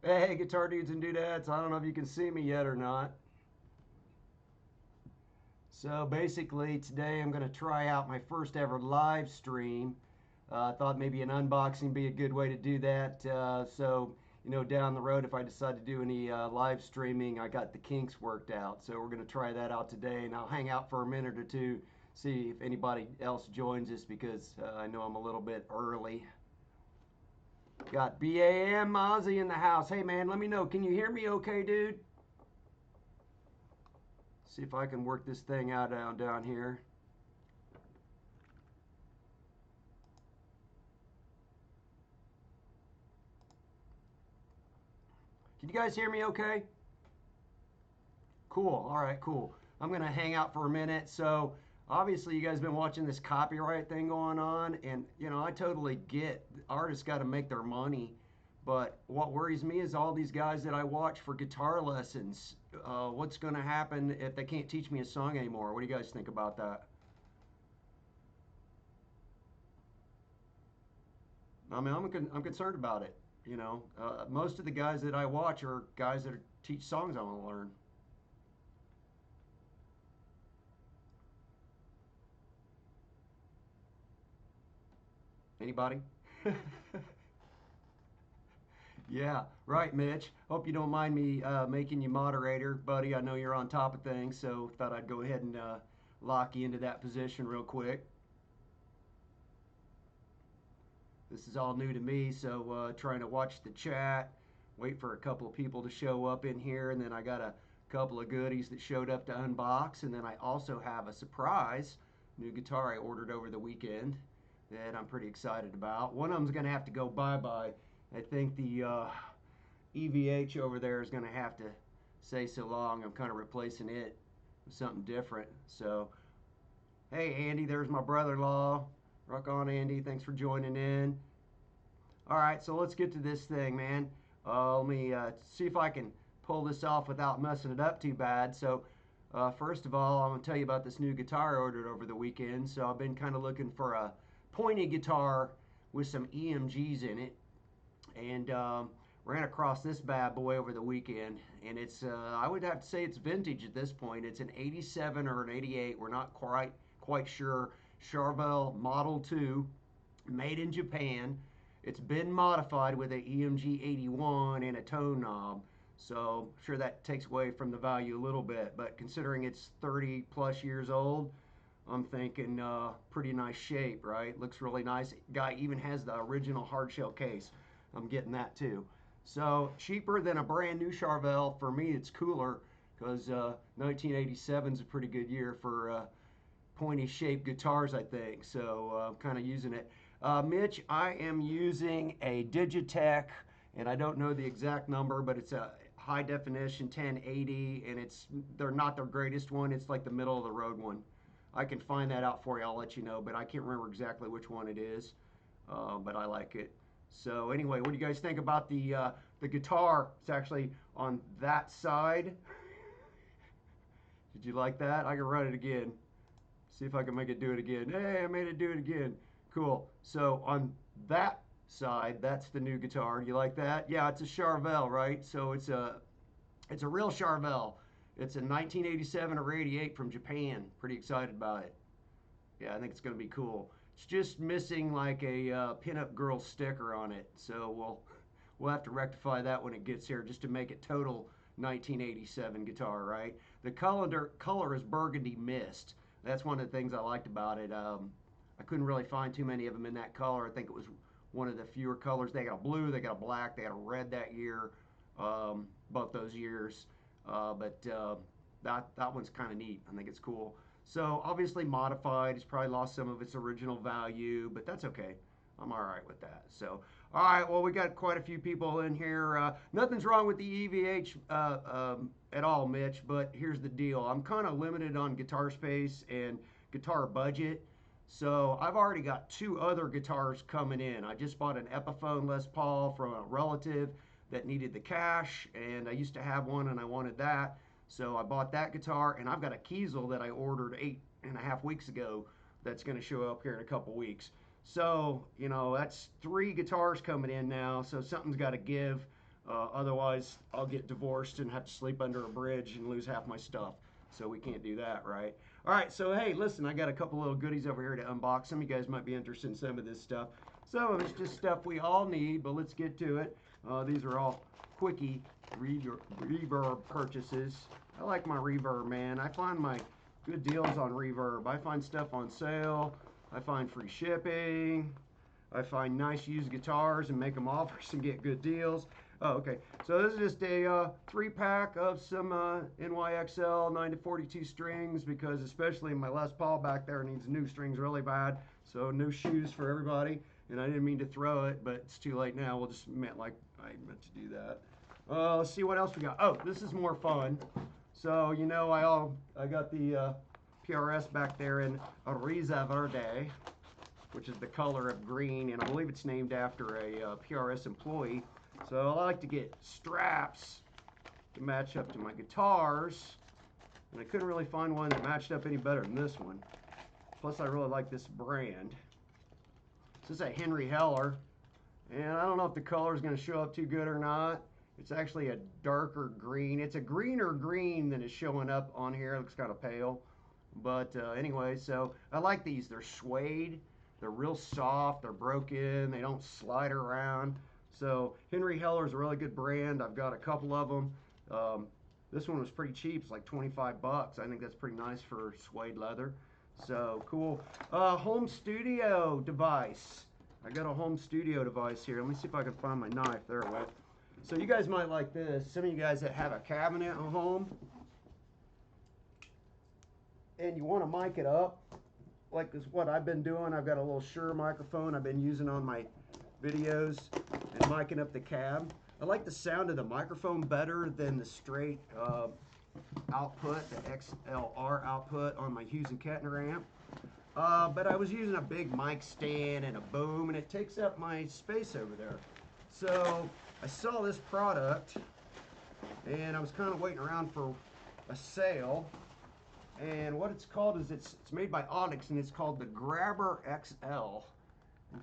Hey, guitar dudes and dudettes. I don't know if you can see me yet or not. So basically, today I'm going to try out my first ever live stream. I thought maybe an unboxing would be a good way to do that. Down the road, if I decide to do any live streaming, I got the kinks worked out. So we're going to try that out today, and I'll hang out for a minute or two, see if anybody else joins us because I know I'm a little bit early. Got BAM Mozzie in the house. Hey man, let me know. Can you hear me okay, dude? See if I can work this thing out down here. Can you guys hear me okay? Cool. All right, cool. I'm going to hang out for a minute. So, obviously, you guys been watching this copyright thing going on. And, I totally get artists got to make their money. But what worries me is all these guys that I watch for guitar lessons. What's going to happen if they can't teach me a song anymore? What do you guys think about that? I mean, I'm concerned about it. Most of the guys that I watch are guys that teach songs I want to learn. Anybody? Yeah, right, Mitch. Hope you don't mind me making you moderator, buddy. I know you're on top of things, so thought I'd go ahead and lock you into that position real quick. This is all new to me, so trying to watch the chat, wait for a couple of people to show up in here, and then I got a couple of goodies that showed up to unbox, and then I also have a surprise new guitar I ordered over the weekend that I'm pretty excited about. One of them's going to have to go bye-bye. I think the EVH over there is going to have to say so long. I'm kind of replacing it with something different. So, hey, Andy, there's my brother in law. Rock on, Andy. Thanks for joining in. All right, so let's get to this thing, man. Let me see if I can pull this off without messing it up too bad. So, first of all, I'm going to tell you about this new guitar I ordered over the weekend. So, I've been kind of looking for a pointy guitar with some EMGs in it. And ran across this bad boy over the weekend. And it's, I would have to say it's vintage at this point. It's an 87 or an 88. We're not quite sure. Charvel Model 2, made in Japan. It's been modified with a EMG 81 and a tone knob. So I'm sure that takes away from the value a little bit. But considering it's 30 plus years old, I'm thinking pretty nice shape, right? Looks really nice. Guy even has the original hardshell case. I'm getting that too. So cheaper than a brand new Charvel. For me, it's cooler because 1987 is a pretty good year for pointy shaped guitars, I think. So I'm kind of using it. Mitch, I am using a Digitech, and I don't know the exact number, but it's a high definition 1080, and they're not the greatest one. It's like the middle of the road one. I can find that out for you. I'll let you know, but I can't remember exactly which one it is. But I like it. So anyway, what do you guys think about the guitar? It's actually on that side. Did you like that? I can run it again. See if I can make it do it again. Hey, I made it do it again. Cool. So on that side, that's the new guitar. You like that? Yeah, it's a Charvel, right? So it's a real Charvel. It's a 1987 or 88 from Japan. Pretty excited about it. Yeah, I think it's going to be cool. It's just missing like a pinup girl sticker on it. So we'll have to rectify that when it gets here just to make it total 1987 guitar, right? The color is burgundy mist. That's one of the things I liked about it. I couldn't really find too many of them in that color. I think it was one of the fewer colors. They got a blue, they got a black, they got a red that year, both those years. But that one's kind of neat. I think it's cool. So obviously modified. It's probably lost some of its original value, but that's okay. I'm all right with that. So, all right. Well, we got quite a few people in here. Nothing's wrong with the EVH at all, Mitch. But here's the deal. I'm kind of limited on guitar space and guitar budget. So I've already got two other guitars coming in. I just bought an Epiphone Les Paul from a relative that needed the cash, and I used to have one and I wanted that. So I bought that guitar, and I've got a Kiesel that I ordered 8.5 weeks ago that's going to show up here in a couple weeks. So, that's three guitars coming in now, so something's got to give. Otherwise, I'll get divorced and have to sleep under a bridge and lose half my stuff. So we can't do that, right? All right, so hey, listen, I got a couple little goodies over here to unbox. Some of you guys might be interested in some of this stuff. Some of it's just stuff we all need, but let's get to it. These are all quickie reverb purchases. I like my reverb, man. I find my good deals on reverb. I find stuff on sale. I find free shipping. I find nice used guitars and make them offers and get good deals. Oh, okay. So this is just a 3-pack of some NYXL 9 to 42 strings, because especially my Les Paul back there needs new strings really bad. So new shoes for everybody. And I didn't mean to throw it, but it's too late now. We'll just meant like I meant to do that. Let's see what else we got. Oh, this is more fun. So you know I got the PRS back there in Risa Verde, which is the color of green, and I believe it's named after a PRS employee. So I like to get straps to match up to my guitars, and I couldn't really find one that matched up any better than this one. Plus I really like this brand. This is a Henry Heller, and I don't know if the color is going to show up too good or not. It's actually a darker green. It's a greener green than is showing up on here. It looks kind of pale. But anyway, so I like these. They're suede. They're real soft. They're broken. They don't slide around. So Henry Heller is a really good brand. I've got a couple of them. This one was pretty cheap. It's like 25 bucks. I think that's pretty nice for suede leather. So cool. Home studio device. I got a home studio device here. Let me see if I can find my knife. There it went. So you guys might like this. Some of you guys that have a cabinet at home and you want to mic it up, like is what I've been doing. I've got a little Shure microphone I've been using on my videos and micing up the cab. I like the sound of the microphone better than the straight output, the XLR output on my Hughes and Kettner amp. But I was using a big mic stand and a boom, and it takes up my space over there. So I saw this product, and I was kind of waiting around for a sale. And what it's called is it's made by Onyx, and it's called the Grabber XL.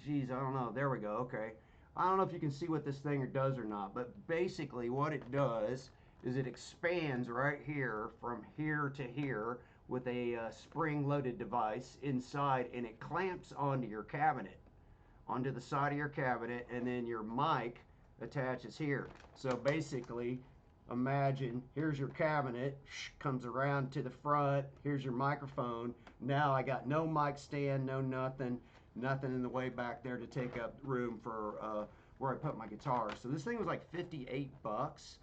Geez, I don't know. There we go. Okay. I don't know if you can see what this thing does or not, but basically what it does is it expands right here from here to here with a spring-loaded device inside, and it clamps onto your cabinet, onto the side of your cabinet, and then your mic attaches here. So basically, imagine here's your cabinet, comes around to the front, here's your microphone. Now I got no mic stand, no nothing in the way back there to take up room for where I put my guitar. So this thing was like 58 bucks,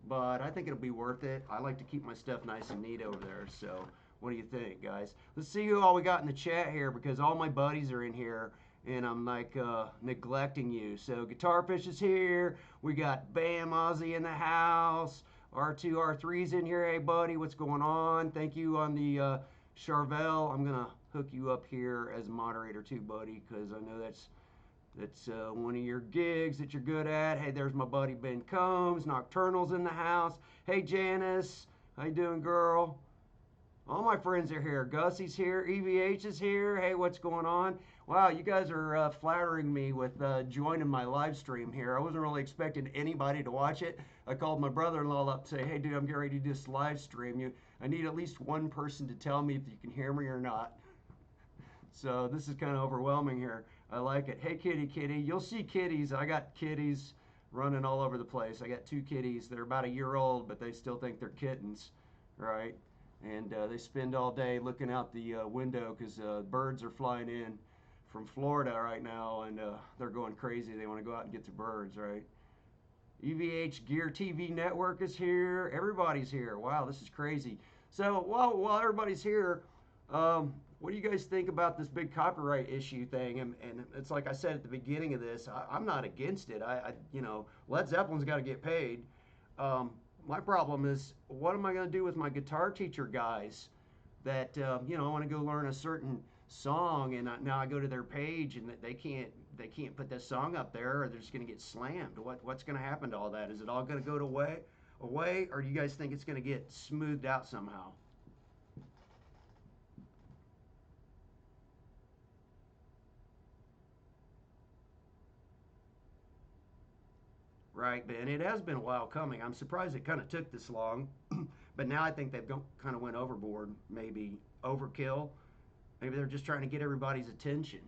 but I think it'll be worth it. I like to keep my stuff nice and neat over there. So what do you think, guys? Let's see who all we got in the chat here, because all my buddies are in here and I'm like neglecting you. So Guitar Fish is here. We got Bam Ozzy in the house. R2 R3's in here. Hey buddy, what's going on? Thank you on the Charvel. I'm gonna hook you up here as a moderator too, buddy, because I know that's one of your gigs that you're good at. Hey, there's my buddy Ben Combs. Nocturnal's in the house. Hey Janice, how you doing, girl? All my friends are here. Gussie's here. EVH is here. Hey, what's going on? Wow, you guys are flattering me with joining my live stream here. I wasn't really expecting anybody to watch it. I called my brother-in-law up to say, hey, dude, I'm getting ready to do this live stream. I need at least one person to tell me if you can hear me or not. So this is kind of overwhelming here. I like it. Hey, kitty. You'll see kitties. I got kitties running all over the place. I got 2 kitties. They're about a year old, but they still think they're kittens, right? And they spend all day looking out the window because birds are flying in from Florida right now, and they're going crazy. They want to go out and get the birds, right? EVH Gear TV Network is here. Everybody's here. Wow, this is crazy. So while everybody's here, what do you guys think about this big copyright issue thing? And it's like I said at the beginning of this, I'm not against it. You know, Led Zeppelin's got to get paid. My problem is, what am I going to do with my guitar teacher guys that, you know, I want to go learn a certain song, and now I go to their page and they can't put this song up there, or they're just going to get slammed. What's going to happen to all that? Is it all going to go away, or do you guys think it's going to get smoothed out somehow? Right, Ben. It has been a while coming. I'm surprised it kind of took this long, but now I think they've kind of went overboard, maybe overkill. Maybe they're just trying to get everybody's attention.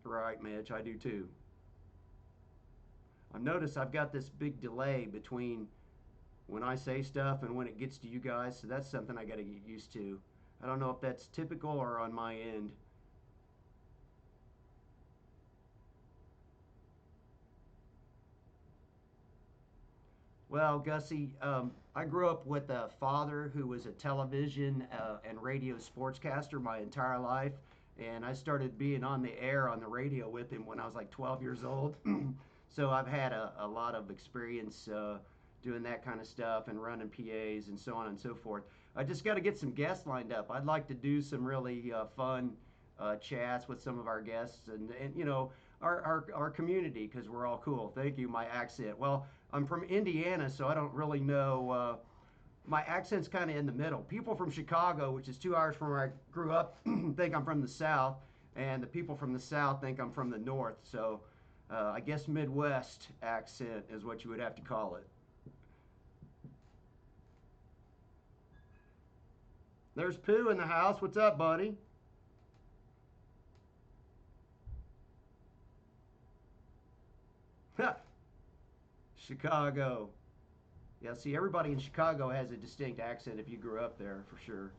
Right, Mitch. I do too. I've noticed I've got this big delay between when I say stuff and when it gets to you guys, so that's something I got to get used to. I don't know if that's typical or on my end. Well, Gussie, I grew up with a father who was a television and radio sportscaster my entire life, and I started being on the air on the radio with him when I was like 12 years old. So I've had a lot of experience doing that kind of stuff and running PAs and so on and so forth. I just got to get some guests lined up. I'd like to do some really fun chats with some of our guests and you know, our community because we're all cool. Thank you, my accent. Well, I'm from Indiana, so I don't really know. My accent's kind of in the middle. People from Chicago, which is 2 hours from where I grew up, think I'm from the South, and the people from the South think I'm from the North. So I guess Midwest accent is what you would have to call it. There's Pooh in the house. What's up, buddy? Chicago. Yeah, see, everybody in Chicago has a distinct accent if you grew up there, for sure.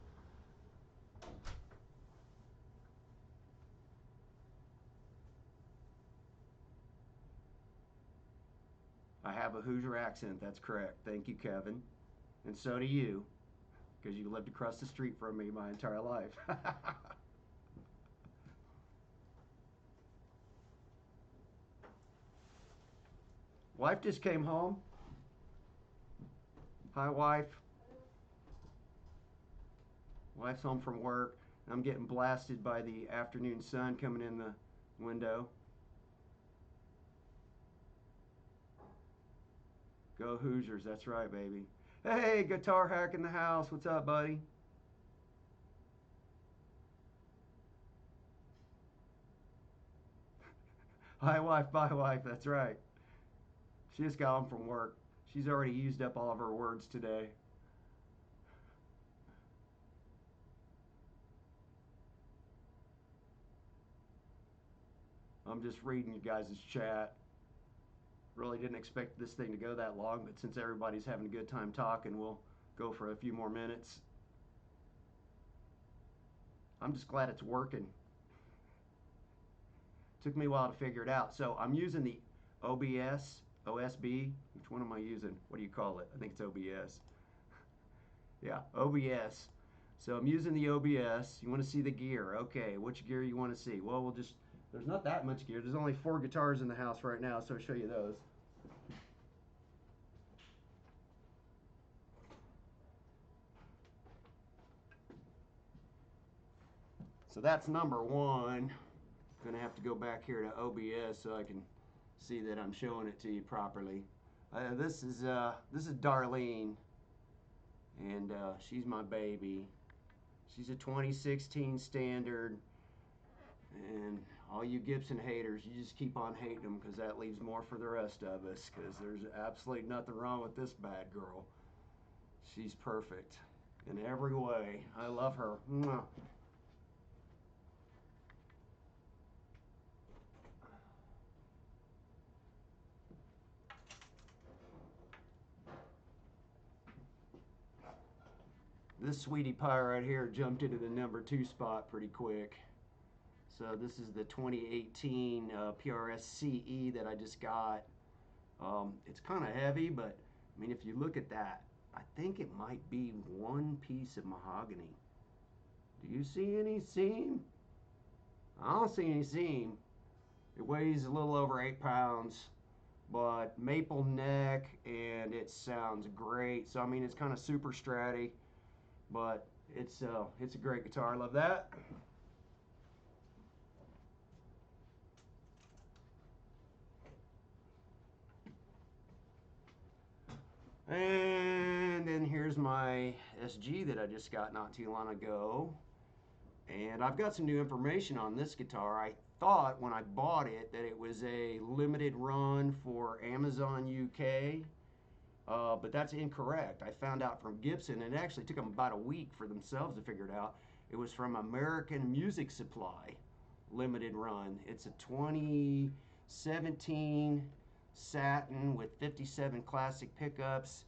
I have a Hoosier accent, that's correct. Thank you, Kevin. And so do you, because you lived across the street from me my entire life. Wife just came home. Hi, wife. Wife's home from work. I'm getting blasted by the afternoon sun coming in the window. Go Hoosiers, that's right, baby. Hey, guitar hack in the house. What's up, buddy? Hi, wife, bye, wife. That's right. She just got home from work. She's already used up all of her words today. I'm just reading you guys' chat. Really didn't expect this thing to go that long, but since everybody's having a good time talking, we'll go for a few more minutes. I'm just glad it's working. Took me a while to figure it out. So I'm using the OBS, OSB. Which one am I using? What do you call it? I think it's OBS. Yeah, OBS. So I'm using the OBS. You want to see the gear? Okay, which gear you want to see? Well, we'll just. There's not that much gear. There's only 4 guitars in the house right now, so I'll show you those. So that's number one. Gonna have to go back here to OBS so I can see that I'm showing it to you properly. This is Darlene, and she's my baby. She's a 2016 standard, and all you Gibson haters, you just keep on hating them because that leaves more for the rest of us. Because there's absolutely nothing wrong with this bad girl. She's perfect in every way. I love her. Mwah. This sweetie pie right here jumped into the number 2 spot pretty quick. So this is the 2018 PRS CE that I just got. It's kind of heavy, but I mean, if you look at that, I think it might be one piece of mahogany. Do you see any seam? I don't see any seam. It weighs a little over 8 pounds, but maple neck, and it sounds great. So I mean, it's kind of super stratty, but it's a great guitar. I love that. And then here's my SG that I just got not too long ago. And I've got some new information on this guitar. I thought when I bought it that it was a limited run for Amazon UK, but that's incorrect. I found out from Gibson, and it actually took them about a week for themselves to figure it out. It was from American Music Supply, limited run. It's a 2017 satin with 57 classic pickups,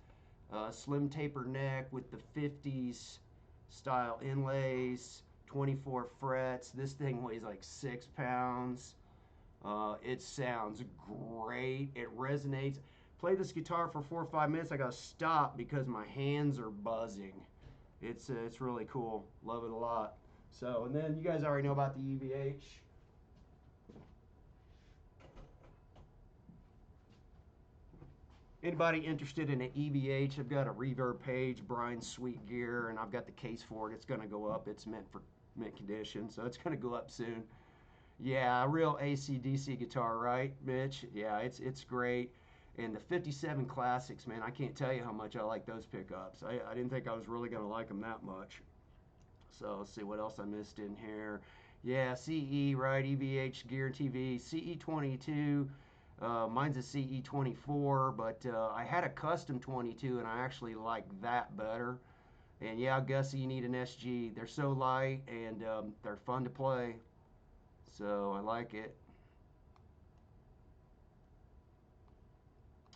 slim taper neck with the 50s style inlays, 24 frets. This thing weighs like 6 pounds. It sounds great. It resonates. Play this guitar for 4 or 5 minutes. I gotta stop because my hands are buzzing. It's really cool. Love it a lot. So, and then you guys already know about the EVH. Anybody interested in an EVH? I've got a reverb page, Brian's Sweet Gear, and I've got the case for it. It's gonna go up. It's meant for mint condition, so it's gonna go up soon. Yeah, a real AC/DC guitar, right, Mitch? Yeah, it's great. And the 57 Classics, man, I can't tell you how much I like those pickups. I didn't think I was really going to like them that much. So let's see what else I missed in here. Yeah, CE, right, EVH Gear TV, CE22. Mine's a CE24, but I had a custom 22, and I actually like that better. And yeah, Gussie, you need an SG. They're so light, and they're fun to play. So I like it.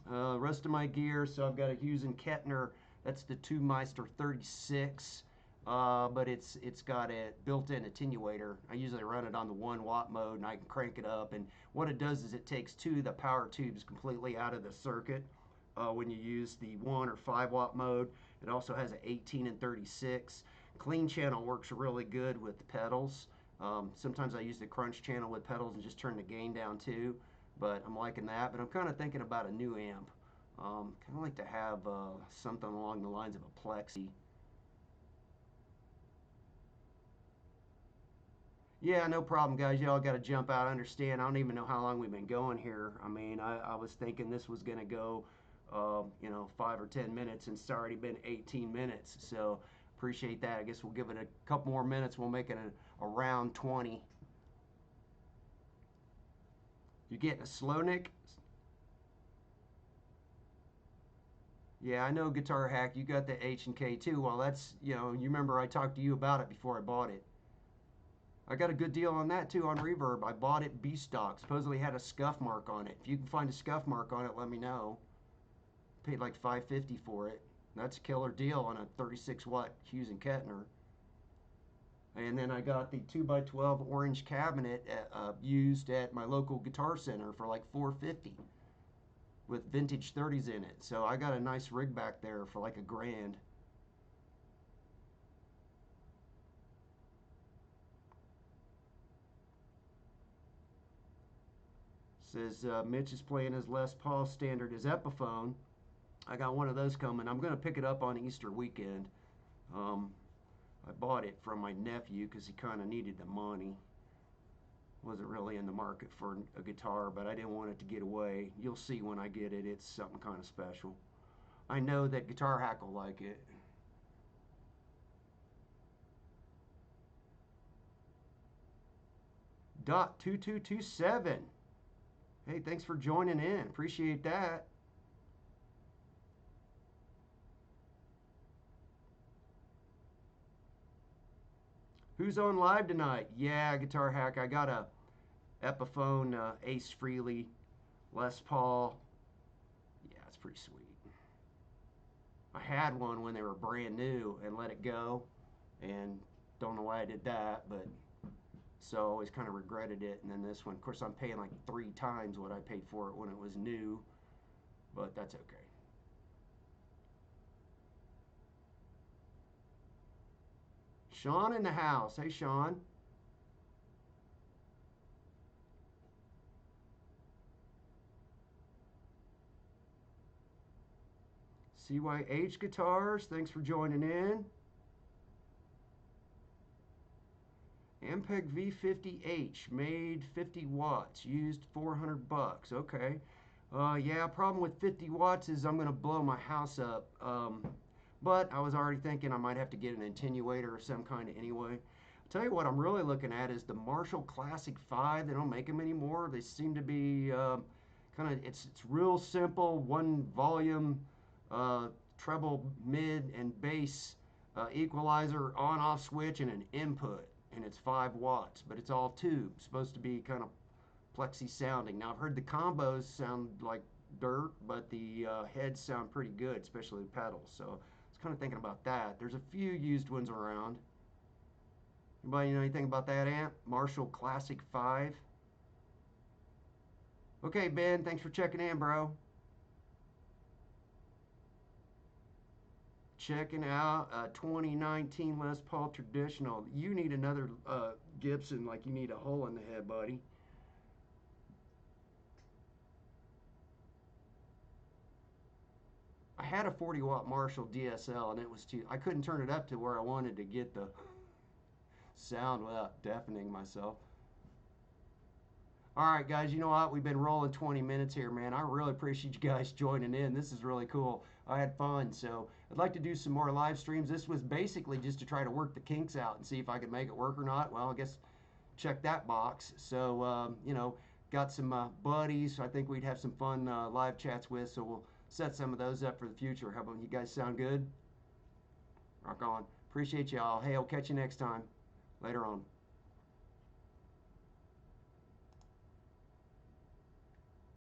Rest of my gear, so I've got a Hughes and Kettner. That's the Two Meister 36, but it's got a built-in attenuator. I usually run it on the 1 watt mode, and I can crank it up. And what it does is it takes the power tubes completely out of the circuit when you use the 1 or 5 watt mode. It also has an 18 and 36. Clean channel works really good with the pedals. Sometimes I use the crunch channel with pedals and just turn the gain down too, but I'm liking that. But I'm kind of thinking about a new amp. Kind of like to have something along the lines of a plexi. Yeah, no problem, guys. Y'all got to jump out. I understand. I don't even know how long we've been going here. I mean, I was thinking this was going to go, 5 or 10 minutes, and it's already been 18 minutes. So appreciate that. I guess we'll give it a couple more minutes. We'll make it around 20. You getting a slow nick? Yeah, I know Guitar Hack. You got the H and K too. Well, that's you remember I talked to you about it before I bought it. I got a good deal on that too on Reverb. I bought it B stock. Supposedly had a scuff mark on it. If you can find a scuff mark on it, let me know. Paid like $5.50 for it. That's a killer deal on a 36 watt Hughes and Kettner. And then I got the 2x12 orange cabinet used at my local guitar center for like $4.50 with vintage 30s in it. So I got a nice rig back there for like $1,000. Says Mitch is playing his Les Paul standard, his Epiphone. I got one of those coming. I'm going to pick it up on Easter weekend. Um, I bought it from my nephew because he kind of needed the money. Wasn't really in the market for a guitar, but I didn't want it to get away. You'll see when I get it. It's something kind of special. I know that Guitar Hack will like it. Dot 2227. Hey, thanks for joining in. Appreciate that. Who's on live tonight? Yeah, Guitar Hack. I got a Epiphone Ace Frehley Les Paul. Yeah, it's pretty sweet. I had one when they were brand new and let it go, and don't know why I did that, but so I always kind of regretted it. And then this one, of course, I'm paying like 3 times what I paid for it when it was new, but that's okay. Sean in the house. Hey, Sean. CYH Guitars. Thanks for joining in. Ampeg V50H, made 50 watts, used 400 bucks. Okay. Yeah, problem with 50 watts is I'm going to blow my house up. But I was already thinking I might have to get an attenuator of some kind anyway. Tell you what, I'm really looking at is the Marshall Classic 5. They don't make them anymore. They seem to be kind of, it's real simple, one volume, uh, treble, mid, and bass equalizer, on off switch, and an input. And it's 5 watts, but it's all tube. Supposed to be kind of plexi sounding. Now, I've heard the combos sound like dirt, but the heads sound pretty good, especially the pedals. So I was kind of thinking about that. There's a few used ones around. Anybody know anything about that amp? Marshall Classic 5. Okay, Ben, thanks for checking in, bro. Checking out a 2019 Les Paul Traditional. You need another Gibson like you need a hole in the head, buddy. I had a 40-watt Marshall DSL and it was too, I couldn't turn it up to where I wanted to get the sound without deafening myself. All right, guys, you know what? We've been rolling 20 minutes here, man. I really appreciate you guys joining in. This is really cool. I had fun. So I'd like to do some more live streams. This was basically just to try to work the kinks out and see if I could make it work or not. Well, I guess check that box. So, got some buddies I think we'd have some fun live chats with. So we'll set some of those up for the future. How about you guys sound good? Rock on. Appreciate y'all. Hey, I'll catch you next time. Later on.